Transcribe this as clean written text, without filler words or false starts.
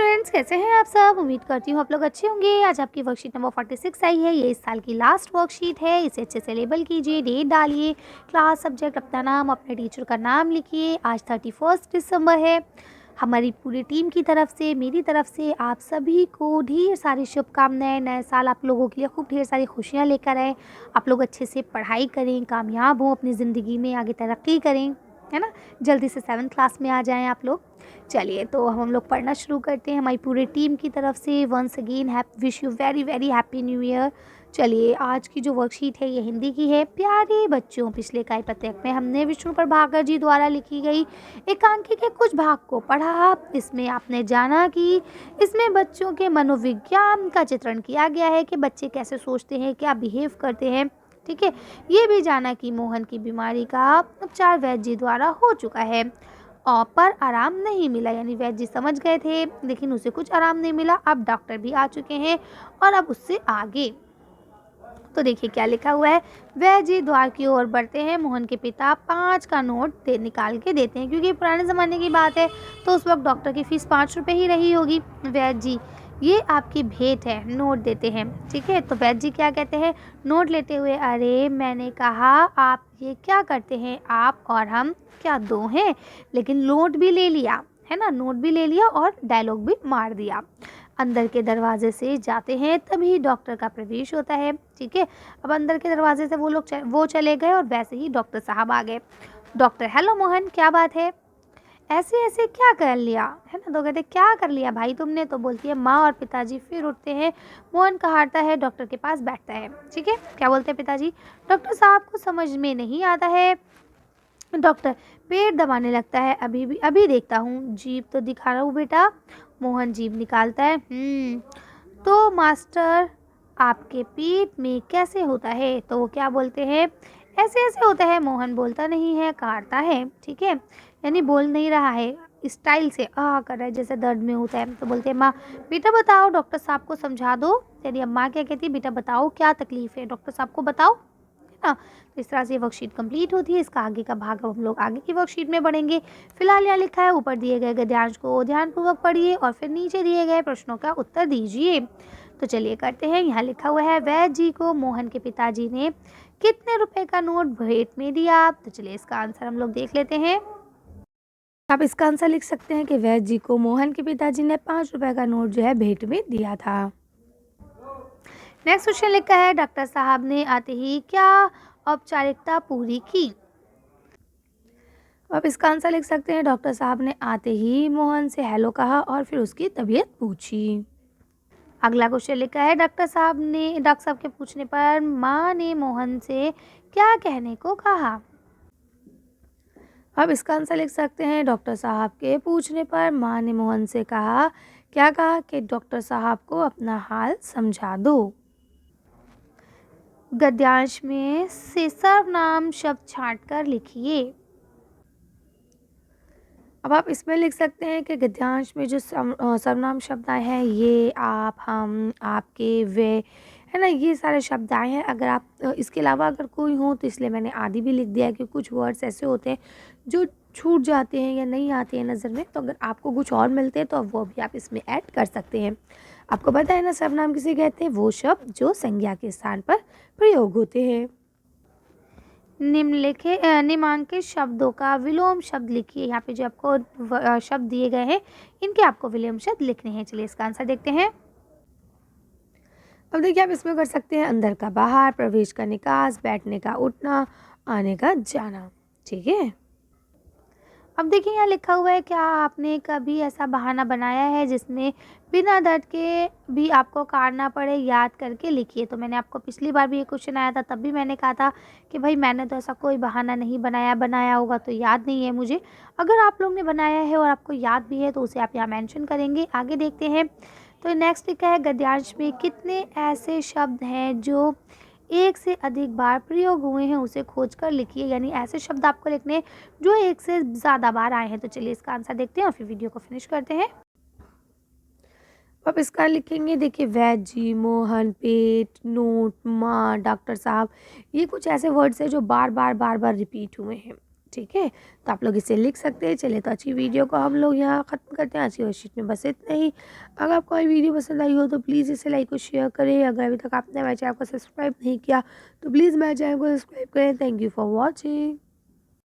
Students, कैसे हैं आप सब। उम्मीद करती हूँ आप लोग अच्छे होंगे। आज आपकी वर्कशीट नंबर 46 आई है। ये इस साल की लास्ट वर्कशीट है। इसे अच्छे से लेबल कीजिए, डेट डालिए, क्लास, सब्जेक्ट, अपना नाम, अपने टीचर का नाम लिखिए। आज 31 दिसंबर है। हमारी पूरी टीम की तरफ से, मेरी तरफ से आप सभी को ढेर सारी शुभकामनाएं। नए साल आप लोगों के लिए खूब ढेर सारी खुशियाँ लेकर आए। आप लोग अच्छे से पढ़ाई करें, कामयाब हों, अपनी ज़िंदगी में आगे तरक्की करें, है ना। जल्दी से 7th क्लास में आ जाएं आप लोग। चलिए, तो हम लोग पढ़ना शुरू करते हैं। हमारी पूरी टीम की तरफ से once again wish you very very happy new year. चलिए, आज की जो वर्कशीट है ये हिंदी की है। प्यारे बच्चों, पिछले इकाई पत्रक में हमने विष्णु प्रभाकर जी द्वारा लिखी गई एकांकी के कुछ भाग को पढ़ा। इसमें आपने जाना कि इसमें बच्चों के मनोविज्ञान का चित्रण किया गया है कि बच्चे कैसे सोचते हैं, क्या बिहेव करते हैं। ठीक है। ये भी जाना कि मोहन की बीमारी का उपचार वैद्य जी द्वारा हो चुका है और पर आराम नहीं मिला। यानी वैद्य जी समझ गए थे लेकिन उसे कुछ आराम नहीं मिला। अब डॉक्टर भी आ चुके हैं और अब उससे आगे। तो देखिए क्या लिखा हुआ है। वैद्य जी द्वार की ओर बढ़ते हैं। मोहन के पिता 5 का नोट निकाल के देते हैं, क्योंकि पुराने ज़माने की बात है तो उस वक्त डॉक्टर की फीस 5 रुपये ही रही होगी। वैद्य जी, ये आपकी भेंट है, नोट देते हैं। ठीक है। तो वैद्य जी क्या कहते हैं नोट लेते हुए, अरे मैंने कहा आप ये क्या करते हैं, आप और हम क्या दो हैं। लेकिन नोट भी ले लिया, है ना, नोट भी ले लिया और डायलॉग भी मार दिया। अंदर के दरवाजे से जाते हैं तभी डॉक्टर का प्रवेश होता है। ठीक है। अब अंदर के दरवाजे से वो चले गए और वैसे ही डॉक्टर साहब आ गए। डॉक्टर, हेलो मोहन, क्या बात है, ऐसे ऐसे क्या कर लिया, है ना। तो कहते क्या कर लिया भाई तुमने। तो बोलती है माँ और पिताजी। फिर उठते हैं। मोहन कहारता है, डॉक्टर के पास बैठता है। ठीक है। क्या बोलते हैं पिताजी, डॉक्टर साहब को समझ में नहीं आता है। डॉक्टर पेट दबाने लगता है। अभी देखता हूँ, जीभ तो दिखा रहा हूँ बेटा। मोहन जीभ निकालता है। तो मास्टर आपके पेट में कैसे होता है। तो वो क्या बोलते हैं, ऐसे ऐसे होता है। मोहन बोलता नहीं है, काटता है। ठीक है। यानी बोल नहीं रहा है, स्टाइल से कर रहा है जैसे दर्द में होता है। तो बोलते हैं माँ, बेटा बताओ, डॉक्टर साहब को समझा दो। यानी अब माँ क्या कहती है, बेटा बताओ क्या तकलीफ है, डॉक्टर साहब को बताओ, है ना। तो इस तरह से ये वर्कशीट कंप्लीट होती है। इसका आगे का भाग अब हम लोग आगे की वर्कशीट में पढ़ेंगे। फिलहाल यहाँ लिखा है, ऊपर दिए गए गद्यांश को ध्यानपूर्वक पढ़िए और फिर नीचे दिए गए प्रश्नों का उत्तर दीजिए। तो चलिए करते हैं। यहाँ लिखा हुआ है, वैद्य जी को मोहन के पिताजी ने कितने रुपए का नोट भेंट में दिया। तो चलिए इसका आंसर हम लोग देख लेते हैं। आप इसका आंसर लिख सकते हैं कि वैद्य जी को मोहन के पिताजी ने 5 रुपए का नोट जो है भेंट में दिया था। नेक्स्ट क्वेश्चन लिखा है, डॉक्टर साहब ने आते ही क्या औपचारिकता पूरी की। आप इसका आंसर लिख सकते हैं, डॉक्टर साहब ने आते ही मोहन से हेलो कहा और फिर उसकी तबीयत पूछी। अगला क्वेश्चन लिखा है, डॉक्टर साहब के पूछने पर माँ ने मोहन से क्या कहने को कहा। अब इसका आंसर लिख सकते हैं, डॉक्टर साहब के पूछने पर माँ ने मोहन से क्या कहा कि डॉक्टर साहब को अपना हाल समझा दो। गद्यांश में से सर्वनाम शब्द छांटकर लिखिए। अब आप इसमें लिख सकते हैं कि गद्यांश में जो सर्वनाम शब्द आए हैं, ये, आप, हम, आपके, वे, है ना, ये सारे शब्द आए हैं। अगर आप इसके अलावा अगर कोई हो तो इसलिए मैंने आदि भी लिख दिया है कि कुछ वर्ड्स ऐसे होते हैं जो छूट जाते हैं या नहीं आते हैं नज़र में। तो अगर आपको कुछ और मिलते हैं तो वो भी आप इसमें ऐड कर सकते हैं। आपको पता है ना सर्वनाम किसे कहते हैं, वो शब्द जो संज्ञा के स्थान पर प्रयोग होते हैं। निम्नांकित शब्दों का विलोम शब्द लिखिए। यहाँ पे जो आपको शब्द दिए गए हैं इनके आपको विलोम शब्द लिखने हैं। चलिए इसका आंसर देखते हैं। अब देखिए आप इसमें कर सकते हैं, अंदर का बाहर, प्रवेश का निकास, बैठने का उठना, आने का जाना। ठीक है। अब देखिए यहाँ लिखा हुआ है, क्या आपने कभी ऐसा बहाना बनाया है जिसमें बिना दर्द के भी आपको काटना पड़े, याद करके लिखिए। तो मैंने आपको पिछली बार भी ये क्वेश्चन आया था, तब भी मैंने कहा था कि भाई मैंने तो ऐसा कोई बहाना नहीं बनाया होगा तो याद नहीं है मुझे। अगर आप लोग ने बनाया है और आपको याद भी है तो उसे आप यहाँ मेंशन करेंगे। आगे देखते हैं। तो नेक्स्ट लिखा है, गद्यांश में कितने ऐसे शब्द हैं जो एक से अधिक बार प्रयोग हुए हैं, उसे खोजकर लिखिए। यानी ऐसे शब्द आपको लिखने हैं जो एक से ज़्यादा बार आए हैं। तो चलिए इसका आंसर देखते हैं और फिर वीडियो को फिनिश करते हैं। अब इसका लिखेंगे, देखिए वैद्य जी, मोहन, पेट, नोट, माँ, डॉक्टर साहब, ये कुछ ऐसे वर्ड्स हैं जो बार बार रिपीट हुए हैं। ठीक है, तो आप लोग इसे लिख सकते हैं। चलिए, तो अच्छी वीडियो को हम लोग यहाँ ख़त्म करते हैं। आज की वर्कशीट में बस इतना ही। अगर आपको हमारी वीडियो पसंद आई हो तो प्लीज़ इसे लाइक और शेयर करें। अगर अभी तक आपने हमारे चैनल को सब्सक्राइब नहीं किया तो प्लीज़ हमारे चैनल को सब्सक्राइब करें। Thank you for watching.